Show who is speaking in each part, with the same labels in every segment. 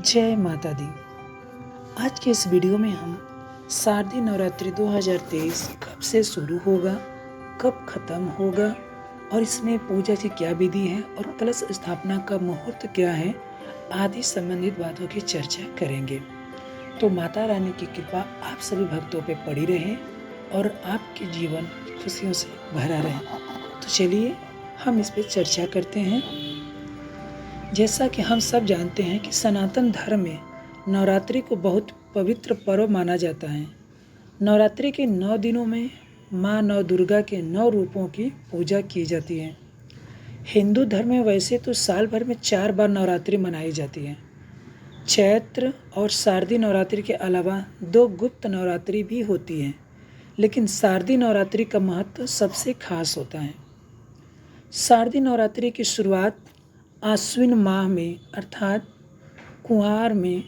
Speaker 1: जय माता दी। आज के इस वीडियो में हम शारदीय नवरात्रि 2023 कब से शुरू होगा, कब खत्म होगा और इसमें पूजा की क्या विधि है और कलश स्थापना का मुहूर्त क्या है आदि संबंधित बातों की चर्चा करेंगे। तो माता रानी की कृपा आप सभी भक्तों पे पड़ी रहे और आपके जीवन खुशियों से भरा रहे। तो चलिए हम इस पे चर्चा करते हैं। जैसा कि हम सब जानते हैं कि सनातन धर्म में नवरात्रि को बहुत पवित्र पर्व माना जाता है। नवरात्रि के 9 दिनों में माँ नौ दुर्गा के 9 रूपों की पूजा की जाती है। हिंदू धर्म में वैसे तो साल भर में 4 बार नवरात्रि मनाई जाती है। चैत्र और शारदीय नवरात्रि के अलावा 2 गुप्त नवरात्रि भी होती हैं, लेकिन शारदीय नवरात्रि का महत्व सबसे खास होता है। शारदीय नवरात्रि की शुरुआत आश्विन माह में अर्थात कुंवार में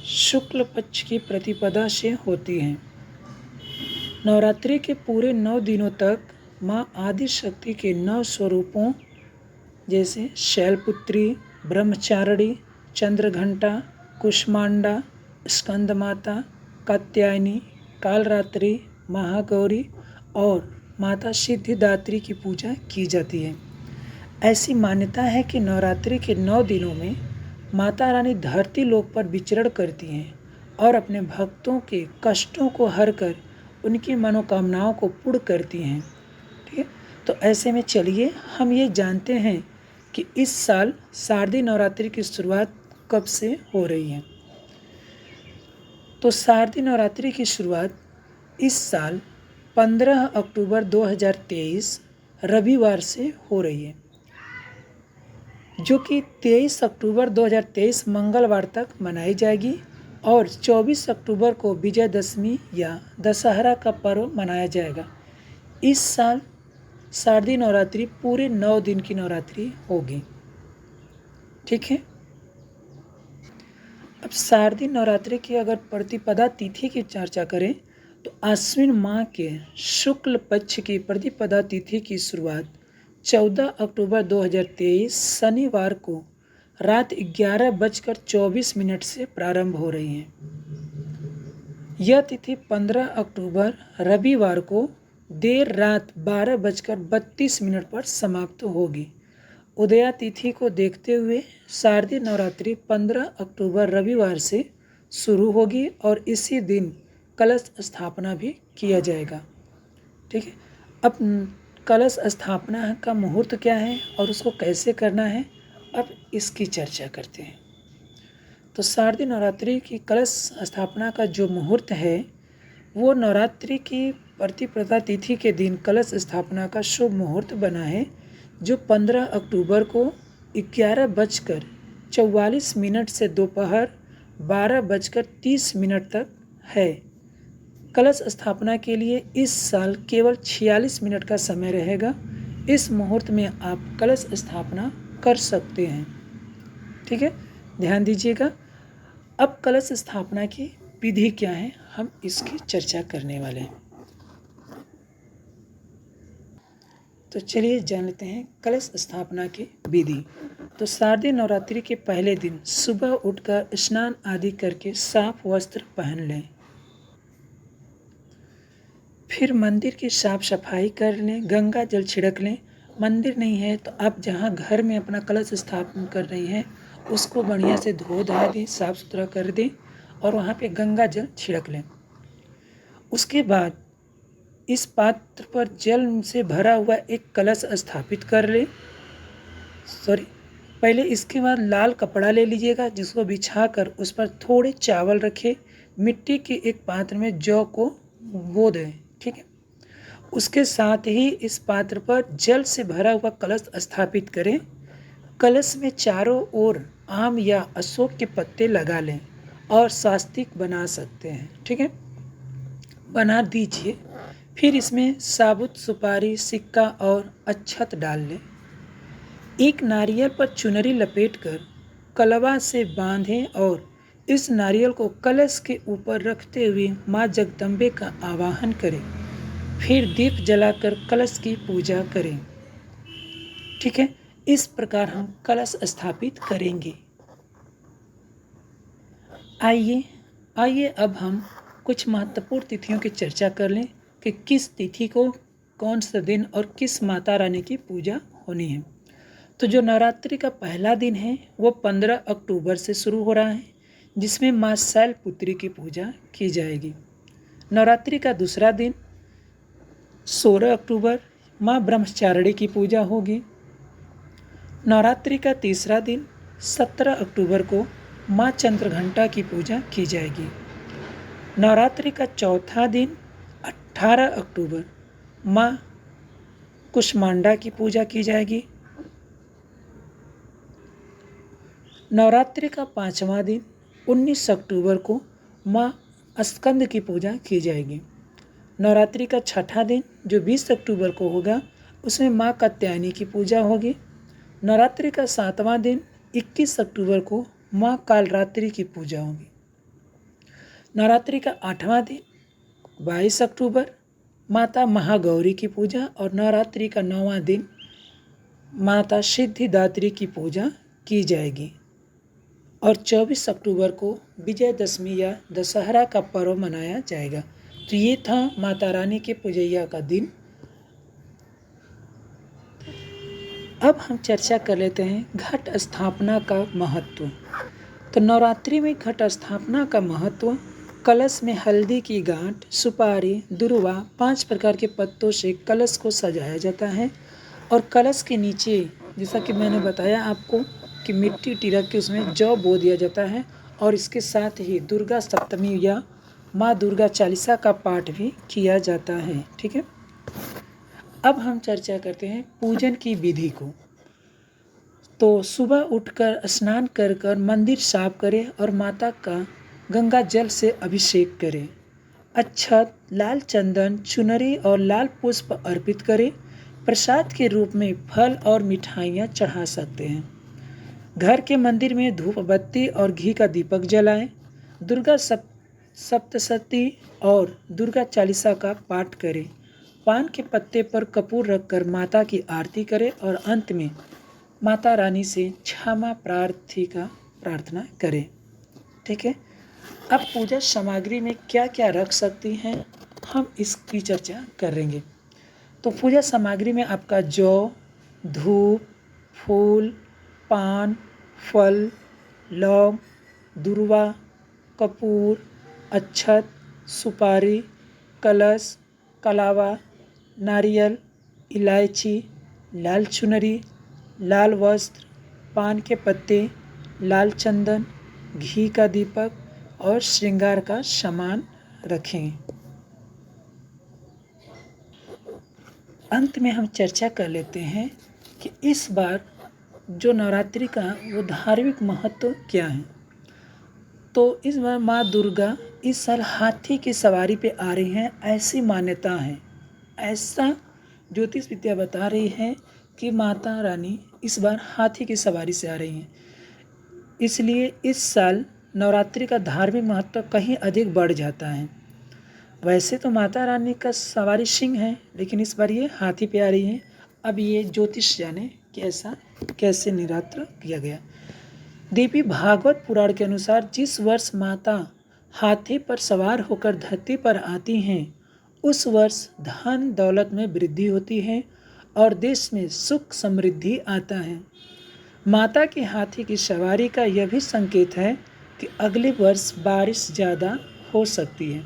Speaker 1: शुक्ल पक्ष की प्रतिपदा से होती है। नवरात्रि के पूरे 9 दिनों तक माँ आदि शक्ति के 9 स्वरूपों जैसे शैलपुत्री, ब्रह्मचारिणी, चंद्रघंटा, कुष्मांडा, स्कंद माता, कात्यायनी, कालरात्रि, महागौरी और माता सिद्धिदात्री की पूजा की जाती है। ऐसी मान्यता है कि नवरात्रि के 9 दिनों में माता रानी धरती लोक पर विचरण करती हैं और अपने भक्तों के कष्टों को हर कर उनकी मनोकामनाओं को पूर्ण करती हैं। ठीक है, तो ऐसे में चलिए हम ये जानते हैं कि इस साल शारदीय नवरात्रि की शुरुआत कब से हो रही है। तो शारदीय नवरात्रि की शुरुआत इस साल 15 अक्टूबर 2023 रविवार से हो रही है, जो कि 23 अक्टूबर 2023 मंगलवार तक मनाई जाएगी और 24 अक्टूबर को विजयदशमी या दशहरा का पर्व मनाया जाएगा। इस साल शारदीय नवरात्रि पूरे 9 दिन की नवरात्रि होगी। ठीक है, अब शारदीय नवरात्रि की अगर प्रतिपदा तिथि की चर्चा करें तो आश्विन माह के शुक्ल पक्ष की प्रतिपदा तिथि की शुरुआत 14 अक्टूबर 2023 शनिवार को रात 11:24 से प्रारंभ हो रही है। यह तिथि 15 अक्टूबर रविवार को देर रात 12:32 पर समाप्त होगी। उदया तिथि को देखते हुए शारदीय नवरात्रि 15 अक्टूबर रविवार से शुरू होगी और इसी दिन कलश स्थापना भी किया जाएगा। ठीक है, अब कलश स्थापना का मुहूर्त क्या है और उसको कैसे करना है, अब इसकी चर्चा करते हैं। तो शारदीय नवरात्रि की कलश स्थापना का जो मुहूर्त है वो नवरात्रि की प्रतिपदा तिथि के दिन कलश स्थापना का शुभ मुहूर्त बना है, जो 15 अक्टूबर को 11:44 से दोपहर 12:30 तक है। कलश स्थापना के लिए इस साल केवल 46 मिनट का समय रहेगा। इस मुहूर्त में आप कलश स्थापना कर सकते हैं। ठीक है, ध्यान दीजिएगा। अब कलश स्थापना की विधि क्या है, हम इसकी चर्चा करने वाले हैं। तो चलिए जान लेते हैं कलश स्थापना की विधि। तो शारदीय नवरात्रि के पहले दिन सुबह उठकर स्नान आदि करके साफ वस्त्र पहन लें। फिर मंदिर की साफ सफाई कर लें, गंगा जल छिड़क लें। मंदिर नहीं है तो आप जहाँ घर में अपना कलश स्थापना कर रही हैं उसको बढ़िया से धो धा दें, साफ सुथरा कर दें और वहाँ पे गंगा जल छिड़क लें। उसके बाद इस पात्र पर जल से भरा हुआ एक कलश स्थापित कर लें। पहले इसके बाद लाल कपड़ा ले लीजिएगा, जिसको बिछाकर उस पर थोड़े चावल रखें। मिट्टी के एक पात्र में जौ को बो दें। ठीक है, उसके साथ ही इस पात्र पर जल से भरा हुआ कलश स्थापित करें। कलश में चारों ओर आम या अशोक के पत्ते लगा लें और स्वास्तिक बना सकते हैं। ठीक है, बना दीजिए। फिर इसमें साबुत सुपारी, सिक्का और अक्षत डाल लें। एक नारियल पर चुनरी लपेटकर कलवा से बांधें और इस नारियल को कलश के ऊपर रखते हुए माँ जगदम्बे का आवाहन करें। फिर दीप जलाकर कलश की पूजा करें। ठीक है, इस प्रकार हम कलश स्थापित करेंगे। आइए आइए अब हम कुछ महत्वपूर्ण तिथियों की चर्चा कर लें कि किस तिथि को कौन सा दिन और किस माता रानी की पूजा होनी है। तो जो नवरात्रि का पहला दिन है वो 15 अक्टूबर से शुरू हो रहा है, जिसमें माँ शैलपुत्री की पूजा की जाएगी। नवरात्रि का दूसरा दिन 16 अक्टूबर माँ ब्रह्मचारिणी की पूजा होगी। नवरात्रि का तीसरा दिन 17 अक्टूबर को माँ चंद्रघंटा की पूजा की जाएगी। नवरात्रि का चौथा दिन 18 अक्टूबर माँ कुष्मांडा की पूजा की जाएगी। नवरात्रि का पांचवा दिन 19 अक्टूबर को माँ स्कंद की पूजा की जाएगी। नवरात्रि का छठा दिन जो 20 अक्टूबर को होगा उसमें माँ कात्यायनी की पूजा होगी। नवरात्रि का सातवां दिन 21 अक्टूबर को माँ कालरात्रि की पूजा होगी। नवरात्रि का आठवां दिन 22 अक्टूबर माता महागौरी की पूजा और नवरात्रि का 9वां दिन माता सिद्धिदात्री की पूजा की जाएगी। और 24 अक्टूबर को विजयदशमी या दशहरा का पर्व मनाया जाएगा। तो ये था माता रानी के पूजैया का दिन। अब हम चर्चा कर लेते हैं घट स्थापना का महत्व। तो नवरात्रि में घट स्थापना का महत्व, कलश में हल्दी की गांठ, सुपारी, दुर्वा, 5 प्रकार के पत्तों से कलश को सजाया जाता है और कलश के नीचे जैसा कि मैंने बताया आपको कि मिट्टी टिरक के उसमें जौ बो दिया जाता है और इसके साथ ही दुर्गा सप्तमी या माँ दुर्गा चालीसा का पाठ भी किया जाता है। ठीक है, अब हम चर्चा करते हैं पूजन की विधि को। तो सुबह उठकर स्नान कर कर मंदिर साफ करें और माता का गंगा जल से अभिषेक करें। अक्षत, लाल चंदन, चुनरी और लाल पुष्प अर्पित करें। प्रसाद के रूप में फल और मिठाइयाँ चढ़ा सकते हैं। घर के मंदिर में धूप बत्ती और घी का दीपक जलाएं। दुर्गा सप्तशती और दुर्गा चालीसा का पाठ करें। पान के पत्ते पर कपूर रखकर माता की आरती करें और अंत में माता रानी से क्षमा प्रार्थी का प्रार्थना करें। ठीक है, अब पूजा सामग्री में क्या क्या रख सकती हैं हम इसकी चर्चा करेंगे। तो पूजा सामग्री में आपका जौ, धूप, फूल, पान, फल, लौंग, दुर्वा, कपूर, अक्षत, सुपारी, कलश, कलावा, नारियल, इलायची, लाल चुनरी, लाल वस्त्र, पान के पत्ते, लाल चंदन, घी का दीपक और श्रृंगार का सामान रखें। अंत में हम चर्चा कर लेते हैं कि इस बार जो नवरात्रि का वो धार्मिक महत्व क्या है। तो इस बार माँ दुर्गा इस साल हाथी की सवारी पे आ रही हैं, ऐसी मान्यता है। ऐसा ज्योतिष विद्या बता रही है कि माता रानी इस बार हाथी की सवारी से आ रही हैं। इसलिए इस साल नवरात्रि का धार्मिक महत्व कहीं अधिक बढ़ जाता है। वैसे तो माता रानी का सवारी सिंह है, लेकिन इस बार ये हाथी पे आ रही है। अब ये ज्योतिष जाने कि ऐसा कैसे निरात्र किया गया। देवी भागवत पुराण के अनुसार जिस वर्ष माता हाथी पर सवार होकर धरती पर आती हैं, उस वर्ष धन दौलत में वृद्धि होती है और देश में सुख समृद्धि आता है। माता के हाथी की सवारी का यह भी संकेत है कि अगले वर्ष बारिश ज़्यादा हो सकती है।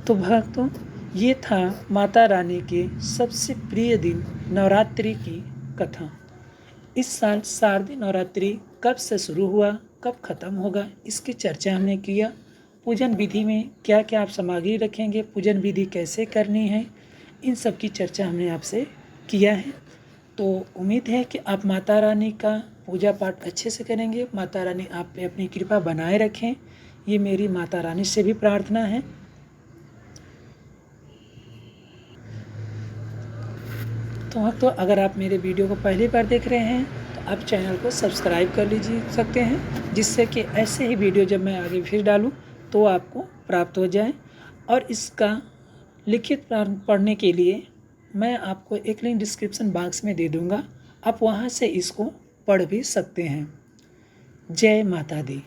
Speaker 1: तो भक्तों, ये था माता रानी के सबसे प्रिय दिन नवरात्रि की कथा। इस साल शारदीय नवरात्रि कब से शुरू हुआ, कब खत्म होगा, इसकी चर्चा हमने किया। पूजन विधि में क्या क्या आप सामग्री रखेंगे, पूजन विधि कैसे करनी है, इन सब की चर्चा हमने आपसे किया है। तो उम्मीद है कि आप माता रानी का पूजा पाठ अच्छे से करेंगे। माता रानी आप पे अपनी कृपा बनाए रखें, ये मेरी माता रानी से भी प्रार्थना है। तो अगर आप मेरे वीडियो को पहली बार देख रहे हैं तो आप चैनल को सब्सक्राइब कर लीजिए सकते हैं, जिससे कि ऐसे ही वीडियो जब मैं आगे फिर डालूं तो आपको प्राप्त हो जाए। और इसका लिखित पढ़ने के लिए मैं आपको एक लिंक डिस्क्रिप्शन बॉक्स में दे दूंगा, आप वहां से इसको पढ़ भी सकते हैं। जय माता दी।